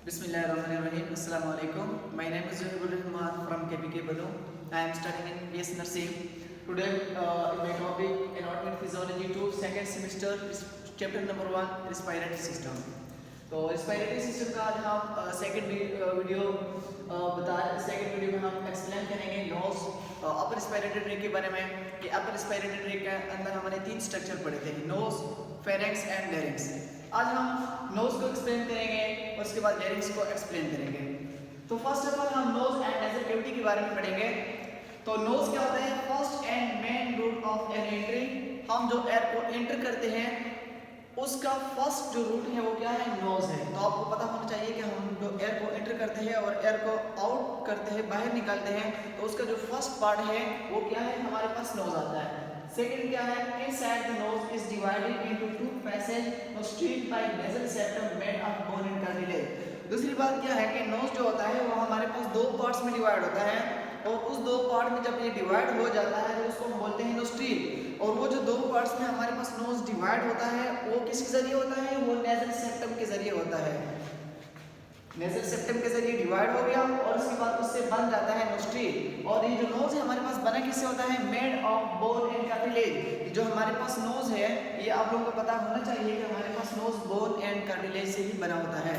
Bismillahirrahmanirrahim. Assalamu alaikum. My name is Zohibur Rahman from KPK Badu. I am studying in BS Nursing. Today, in my topic, Anatomy and Physiology 2, second semester, chapter number 1, Respiratory System. तो respiratory system का आज हम second video में हम explain करेंगे knows upper respiratory tract के बारे में कि अपर रेस्पिरेटरी ट्रैक के अंदर हमारे तीन स्ट्रक्चर पढ़े थे, नोज, फेरेंक्स एंड लैरिंक्स। आज हम नोज को एक्सप्लेन करेंगे और उसके बाद लैरिंक्स को एक्सप्लेन करेंगे। तो फर्स्ट ऑफ ऑल हम नोज एंड नेजल कैविटी के बारे में पढ़ेंगे। तो नोज क्या होता है? First and main route of air entry. हम जो एयर को एंटर करते हैं उसका फर्स्ट जो रूट है वो क्या है? नोज है। तो आपको पता होना चाहिए कि हम जो एयर को एंटर करते हैं और एयर को आउट करते हैं, बाहर निकालते हैं, तो उसका जो फर्स्ट पार्ट है वो क्या है? हमारे पास नोज आता है। सेकंड क्या है? Inside the nose is divided into two passage nostril by nasal septum made of bone and cartilage. दूसरी बात क्या है कि नोज जो होता है वो हमारे पास दो पार्ट्स में डिवाइड होता है और उस दो पार्ट में जब ये डिवाइड हो जाता है तो उसको हम बोलते हैं नोस्ट्रील। और वो जो दो पार्ट्स में हमारे पास नोज डिवाइड होता है वो किसके जरिए होता है? वो नेजल सेप्टम के जरिए होता है। नेजल सेप्टम के जरिए डिवाइड हो गया और उसके बाद उससे बन जाता है नोस्ट्रील। और ये जो नोज है हमारे पास बना किससे होता है? Made of bone and cartilage. जो हमारे पास नोज है ये आप लोगों को पता होना चाहिए कि हमारे पास नोज बोन एंड कार्टिलेज से ही बना होता है।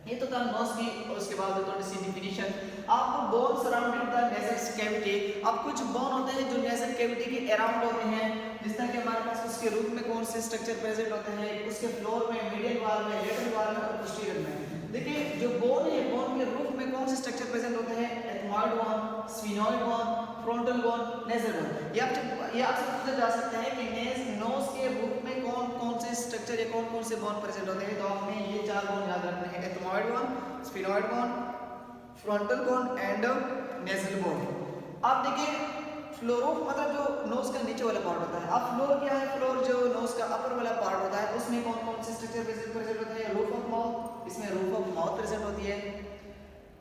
ये तो था नोज की। और उसके बाद थोड़ी सी डिफिनीशन, आपको bone surrounding the nasal cavity. अब कुछ बोन होते हैं जो नेजल कैविटी के अराउंड होते हैं, जिस तरह के हमारे पास उसके रूट में कौन से स्ट्रक्चर प्रेजेंट होते हैं, उसके फ्लोर में, मीडियल वॉल में, लेटरल वॉल में और पोस्टीरियर में। देखिए जो बोन है, बोन के रूफ में कौन से स्ट्रक्चर प्रेजेंट होते हैं? Ethmoid bone, sphenoid bone, frontal bone, nasal bone. ये आपसे पूछा जा सकता है कि नोज के रूफ में कौन कौन से स्ट्रक्चर या कौन कौन से बोन प्रेजेंट होते हैं। तो आपने ये चार बोन याद रखने हैं: ethmoid bone, sphenoid bone, frontal bone and nasal bone. आप देखिए फ्लोरोफ मतलब जो नोज का नीचे वाला पार्ट होता है। अब फ्लोर क्या है? फ्लोर जो नोज का अपर वाला पार्ट होता है उसमें कौन कौन से स्ट्रक्चर प्रेजेंट होते हैं? रूफ ऑफ माउथ, इसमें रूफ ऑफ माउथ प्रेजेंट होती है,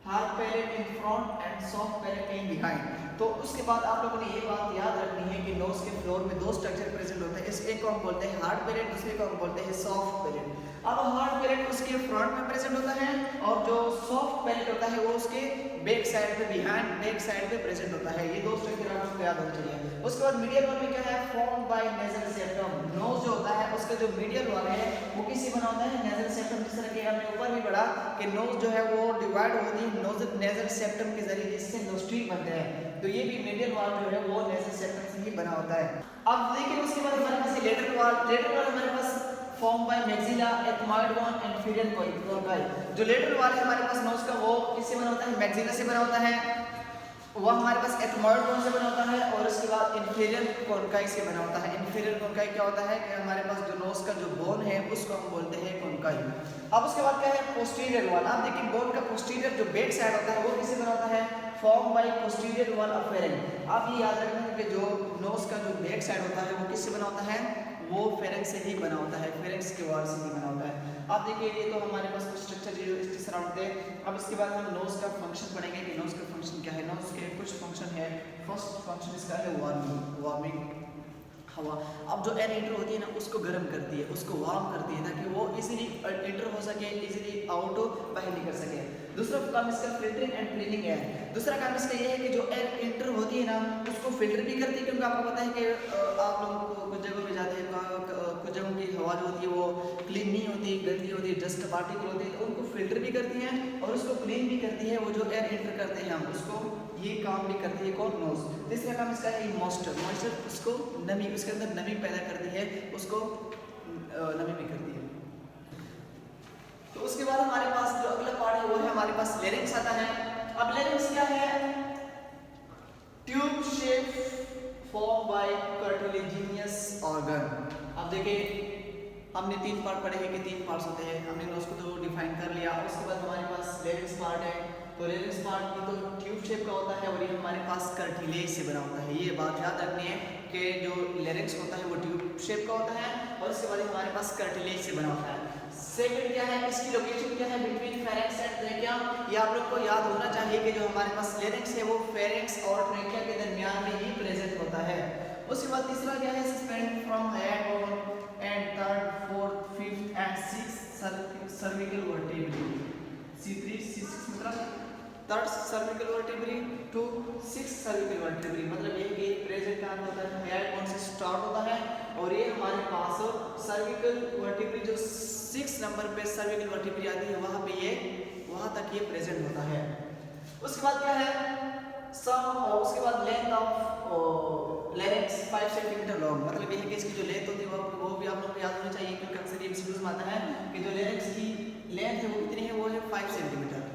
hard palate in front end soft palate in behind. तो उसके बाद आप लोगों ने ये बात याद रखनी है कि नोज के फ्लोर में दो स्ट्रक्चर प्रेजेंट होते हैं। इस एक को हम बोलते हैं हार्ड पैलेट, दूसरे को हम बोलते हैं सॉफ्ट पैलेट। अब हार्ड पैलेट उसके फ्रंट में प्रेजेंट होता है और जो सॉफ्ट पैलेट होता है वो उसके बैक साइड पे, बिहाइंड बैक साइड पे प्रेजेंट होता है। ये दो स्ट्रक्चर आपको याद होना चाहिए। उसके बाद मीडियल वॉल में क्या है? Formed by nasal septum. Nose जो होता है उसका जो मीडियल वॉल है वो किससे बना होता है? Nasal septum. जिस तरह के हमने ऊपर भी पढ़ा कि नोज जो है वो डिवाइड होती है नेजल सेप्टम के जरिए, जिससे नोस्ट्रील बनते हैं। तो ये भी मीडियल वॉल जो है वो नेजल सेप्टम से ही बना होता है। अब देखिए उसके बाद हमारे पास लेटरल वॉल। लेटरल वॉल हमारे पास form by maxilla, ethmoid bone and inferior conchae. जो लेटरल वॉल है हमारे पास नोज का वो किससे बना होता है? मैक्सिला से बना होता है। वो हमारे पास एथमॉइड बोन से बना होता है और उसके बाद इंफीरियर कोनकाई से बना होता है। इंफीरियर कोनकाई क्या होता है कि हमारे पास जो नोज का जो बोन है उसको हम बोलते हैं कोनकाई। अब उसके बाद क्या है? Posterior wall. आप देखिए बोन का पोस्टीरियर जो बैक साइड होता है वो किससे बना होता है? Form by posterior wall of pharynx. आप ये याद रखना कि जो नोज का जो बैक साइड होता है वो किससे बना होता है? वो फेरेंक्स से ही बना होता है, फेरेंक्स के वॉल से ही बना होता है। आप देखिए ये तो हमारे पास कुछ स्ट्रक्चर जो इसके सराउंड थे। अब इसके बाद हम नोज का फंक्शन पढ़ेंगे कि नोज का फंक्शन क्या है। नोज के कुछ फंक्शन है। फर्स्ट फंक्शन इसका है वार्मिंग, हवा। अब जो एयर एंटर होती है ना उसको गर्म करती है, उसको वार्म करती है ताकि वो इजीली एंटर हो सके, इजीली आउट बाहर निकल सके। दूसरा काम इसका फिल्टरिंग एंड क्लीनिंग है। दूसरा काम इसका ये है कि जो एयर एंटर होती है ना उसको फिल्टर भी करती है, क्योंकि आपको पता है कि आप लोग कुछ जगहों पे जाते हैं, कुछ जगहों की हवा जो होती है वो क्लीन नहीं होती, गंदी होती है, डस्ट पार्टिकल होती है, तो उनको फिल्टर भी करती है और उसको क्लीन भी करती है। वो जो एयर एंटर करते हैं हम उसको ये काम भी करती है कौन? नोज। तीसरा काम इसका है मॉइस्चर, उसको नमी, उसके अंदर नमी पैदा करती है, उसको नमी भी करती है। तो उसके बाद हमारे पास जो अगला पार्ट है वो है हमारे पास लैरिंक्स आता है। अब लैरिंक्स क्या है? Tube shape form by cartilaginous organ. अब देखिए हमने तीन पार्ट पढ़े हैं कि तीन पार्ट्स होते हैं। हमने नोज को तो डिफाइन कर लिया। उसके बाद हमारे पास लैरिंक्स पार्ट है। तो लैरिंक्स पार्ट की तो ट्यूब शेप का होता है और ये हमारे पास कार्टिलेज से बना होता है। ये बात याद रखनी है कि जो लैरिंक्स होता है वो ट्यूब शेप का होता है और उसके बाद हमारे पास कार्टिलेज से बना होता है। सेकंड क्या है? इसकी लोकेशन क्या है? Between pharynx and trachea. ये आप लोग को याद होना चाहिए कि जो हमारे पास लैरिंक्स है वो फेरेंक्स और ट्रेकिया के दरमियान में ही प्रेजेंट होता है। उसके बाद तीसरा क्या है? Suspend from head on and third, fourth, fifth and sixth cervical vertebrae. 3rd cervical vertebrae to 6th cervical vertebrae, मतलब ये कि प्रेजेंट कहाँ पे होता है, हाइड बोन से स्टार्ट होता है और ये हमारे पास सर्विकल वर्टिब्री जो 6 नंबर पे सर्विकल वर्टिब्री आती है वहाँ पे ये वहाँ तक ये प्रेजेंट होता है। उसके बाद क्या है उसके बाद लेंथ ऑफ लेरिक्स 5 सेंटीमीटर लॉन्ग, मतलब ये है कि इसकी जो लेंथ होती है वो भी आप लोगों को याद होनी चाहिए क्योंकि अक्सर ये एमसीक्यूज में आता है कि जो लेरिक्स की लेंथ है वो कितनी है, वो है 5 सेंटीमीटर।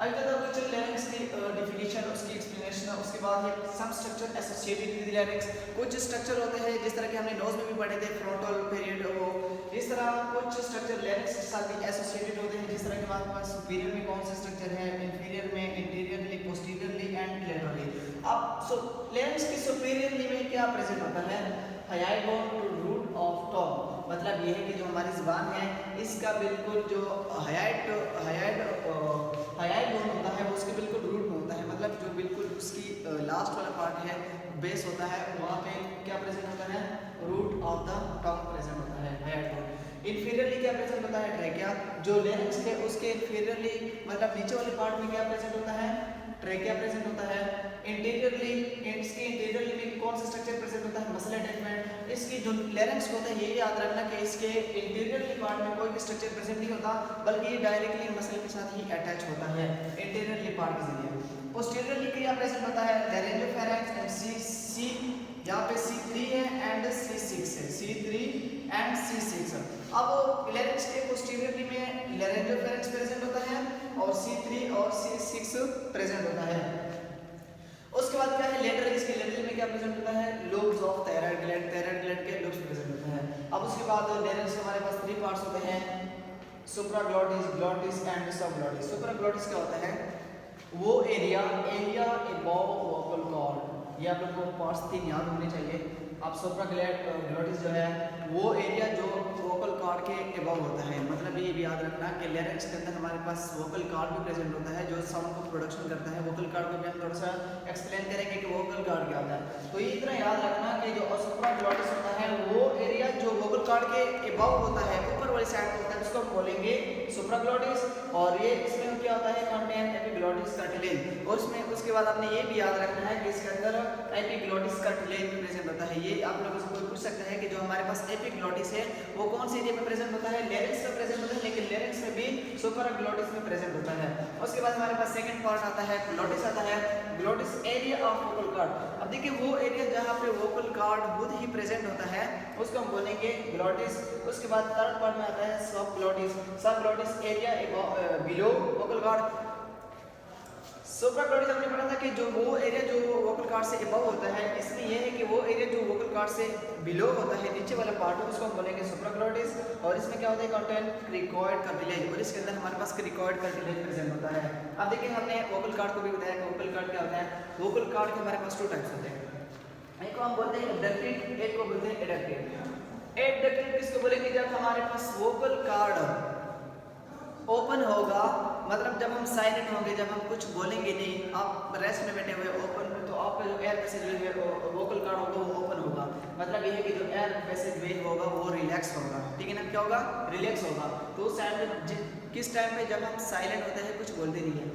अभी तक कुछ लेरिक्स की डेफिनेशन, उसकी एक्सप्लेनेशन, उसके बाद ये सम स्ट्रक्चर एसोसिएटेड विद लेरिक्स, कुछ स्ट्रक्चर होते हैं जिस तरह के हमने नोज में भी पढ़े थे फ्रंटल पीरियड हो, इस तरह कुछ स्ट्रक्चर लेरिक्स के साथ भी एसोसिएटेड होते हैं, जिस तरह के हमारे पास सुपीरियर में कौन से स्ट्रक्चर है, इंफीरियर में, इंटीरियरली, पोस्टीरियरली एंड लेटरली। अब लेरिक्स की सुपीरियरली में क्या प्रेजेंट होता है, hyoid bone to root of top, मतलब ये है कि जो हमारी जुबान है इसका बिल्कुल जो हाइड बोन होता है वो उसके बिल्कुल रूट में होता है, मतलब जो बिल्कुल उसकी लास्ट वाला पार्ट है बेस होता है वहाँ पे क्या प्रेजेंट होता है, root of the tongue present होता है हाइड बोन। इंफीरियरली क्या प्रेजेंट होता है, ट्रेकिया, जो लेरिक्स है उसके इंफीरियरली मतलब नीचे वाले पार्ट में क्या प्रेजेंट होता है, ट्रेकिया प्रेजेंट होता है। इंटीरियरली, इसकी इंटीरियरली में कौन सा स्ट्रक्चर प्रेजेंट होता है, मसल अटैचमेंट। इसकी जो लेरिक्स होता है ये याद रखना कि इसके इंटीरियरली पार्ट में कोई भी स्ट्रक्चर प्रेजेंट नहीं होता बल्कि ये डायरेक्टली मसल के साथ ही अटैच होता है इंटीरियरली पार्ट के जरिए। पोस्टीरियरली क्या प्रेजेंट होता है, लैरिंजोफेरेंक्स एंड सी यहाँ पे C3 है एंड C6 है, C3 एंड C6। अब लेरिक्स के पोस्टीरियरली में लैरिंजोफेरेंक्स प्रेजेंट होता है और C3 और C6 प्रेजेंट होता है। उसके बाद क्या है लेटरल, इसके लेटरल में क्या प्रेजेंट होता है, लोब्स ऑफ थायराइड ग्लैंड के लोब्स प्रेजेंट होता है। अब उसके बाद लेरिक्स हमारे पास 3 पार्ट्स होते हैं, सुप्राग्लॉटिस, ग्लॉटिस एंड सबग्लॉटिस। सुप्राग्लॉटिस क्या होता है, वो एरिया अबव वोकल कॉर्ड, ये आप लोगों को पार्ट्स 3 याद होने चाहिए। अब सुप्राग्लॉटिस जो है वो एरिया जो वोकल कॉर्ड के अबव होता है, मतलब ये भी याद रखना कि लेरिक्स के अंदर हमारे पास वोकल कॉर्ड भी प्रेजेंट होता है जो साउंड को प्रोडक्शन करता है। वोकल कॉर्ड को भी हम थोड़ा सा एक्सप्लेन करेंगे कि वोकल कॉर्ड क्या होता है। तो ये इतना याद रखना कि जो सुप्राग्लॉटिस होता है वो एरिया जो वोकल कॉर्ड के अबव होता है, ऊपर वाली साइड होता है, उसको हम बोलेंगे सुप्राग्लॉटिस। और ये इसमें क्या होता है, कंटेन एपिग्लॉटिस कार्टिलेज। और उसमें उसके बाद आपने ये भी याद रखना है कि इसके अंदर एपिग्लॉटिस कार्टिलेज भी प्रेजेंट होता है। ये आप लोगों से कोई पूछ सकता है कि जो हमारे पास एपिग्लॉटिस है वो कौन से एरिया में प्रेजेंट होता है, लेरिक्स में प्रेजेंट होता है, लेकिन लेरिक्स में भी सुप्राग्लॉटिस में प्रेजेंट होता है। उसके बाद हमारे पास सेकंड पार्ट आता है ग्लॉटिस आता है, glottis area of vocal cord. अब देखिए वो एरिया जहाँ पे वोकल कॉर्ड खुद ही प्रेजेंट होता है उसको हम बोलेंगे ग्लॉटिस। उसके बाद थर्ड पार्ट में आता है सबग्लॉटिस, सबग्लॉटिस area below vocal cord. Supraglottis हमने पढ़ा था कि जो वो एरिया जो वोकल कॉर्ड से अबव होता है, इसमें यह है कि वो एरिया जो वोकल कॉर्ड से बिलो होता है नीचे वाला पार्ट है उसको हम बोलेंगे सुप्राग्लॉटिस। और इसमें क्या होता है कंटेन क्रिकॉइड कार्टिलेज, और इसके अंदर हमारे पास क्रिकॉइड कार्टिलेज प्रेजेंट होता है। अब देखिए हमने वोकल कॉर्ड को भी बताया कि वोकल कॉर्ड क्या होता है। वोकल कॉर्ड के हमारे पास 2 टाइप्स होते हैं, एक को हम बोलते हैं एब्डक्टेड, एक को बोलते हैं एडक्टेड। एब्डक्टेड किसको बोलेंगे, जब हमारे पास वोकल कॉर्ड ओपन होगा, मतलब जब हम साइलेंट होंगे, जब हम कुछ बोलेंगे नहीं, आप रेस्ट में बैठे हुए ओपन में, तो आपका जो air passage way vocal cord होगा वो ओपन होगा, मतलब ये है कि जो एयर पैसेज वे होगा वो रिलैक्स होगा, ठीक है ना, क्या होगा, रिलैक्स होगा। तो उस टाइम पे किस टाइम पे, जब हम साइलेंट होते हैं, कुछ बोलते नहीं है।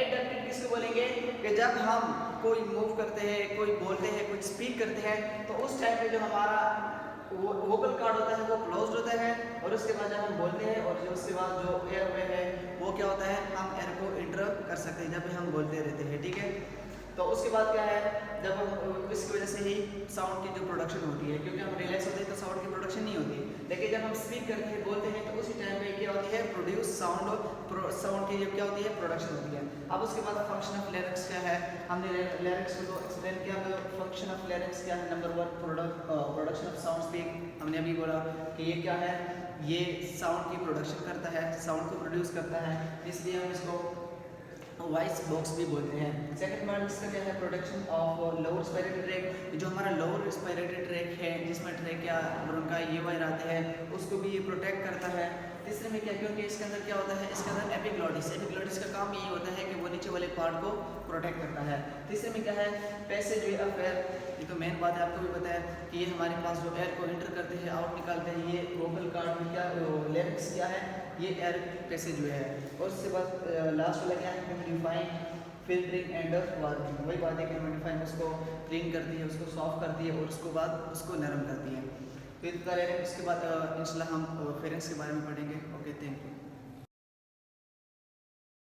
एडक्टेड किसको बोलेंगे कि जब हम कोई मूव करते हैं, कोई बोलते हैं, कुछ स्पीक करते हैं, तो उस टाइम पे जो हमारा वोकल कॉर्ड होता है वो क्लोज्ड होता है, और उसके बाद जब हम बोलते हैं और जो उसके बाद जो एयर वे है वो क्या होता है, हम एयर को इंटर कर सकते हैं जब भी हम बोलते रहते हैं, ठीक है। तो उसके बाद क्या है, जब हम इसकी वजह से ही साउंड की जो प्रोडक्शन होती है, क्योंकि हम रिलैक्स होते हैं तो साउंड की प्रोडक्शन नहीं होती, लेकिन जब हम स्पीक करते हैं, बोलते हैं, तो उसी टाइम पे क्या होती है, प्रोड्यूस साउंड की क्या होती है, प्रोडक्शन होती है। अब उसके बाद फंक्शन ऑफ लेरिक्स क्या है, हमने लेरिक्स को एक्सप्लेन किया। फंक्शन ऑफ लेरिक्स क्या है, number 1 production of sound speak, हमने अभी बोला कि ये क्या है, ये साउंड की प्रोडक्शन करता है, साउंड को प्रोड्यूस करता है, इसलिए हम इसको वॉइस बॉक्स भी बोलते हैं। सेकंड पार्ट इसका क्या है, production of lower respiratory tract, जो हमारा लोअर रेस्पिरेटरी ट्रैक है जिसमें ट्रैकिया, ब्रोंकाई, ये वायर आते हैं, उसको भी ये प्रोटेक्ट करता है। तीसरे में क्या, क्योंकि इसके अंदर क्या होता है, इसके अंदर एपिग्लॉटिस, एपिग्लॉटिस का काम यही होता है कि वो नीचे वाले पार्ट को प्रोटेक्ट करता है। तीसरे में क्या है, पैसेज वे ऑफ एयर, ये तो मेन बात है, आपको भी पता है कि ये हमारे पास जो एयर को इंटर करते हैं, आउट निकालते हैं, ये वोकल कॉर्ड में क्या लेरिक्स क्या है, ये एयर पैसेज वे है। और उसके बाद लास्ट वाला क्या है, ह्यूमिडिफाइंग फिल्टरिंग एंड वार्मिंग। वही बात है कि ह्यूमिडिफायर उसको क्लीन करती है, उसको सॉफ्ट करती है और उसको बाद उसको नरम करती है। तो इस तरह उसके बाद इंशाल्लाह हम फेरेंस के बारे में पढ़ेंगे। Okay, thank you.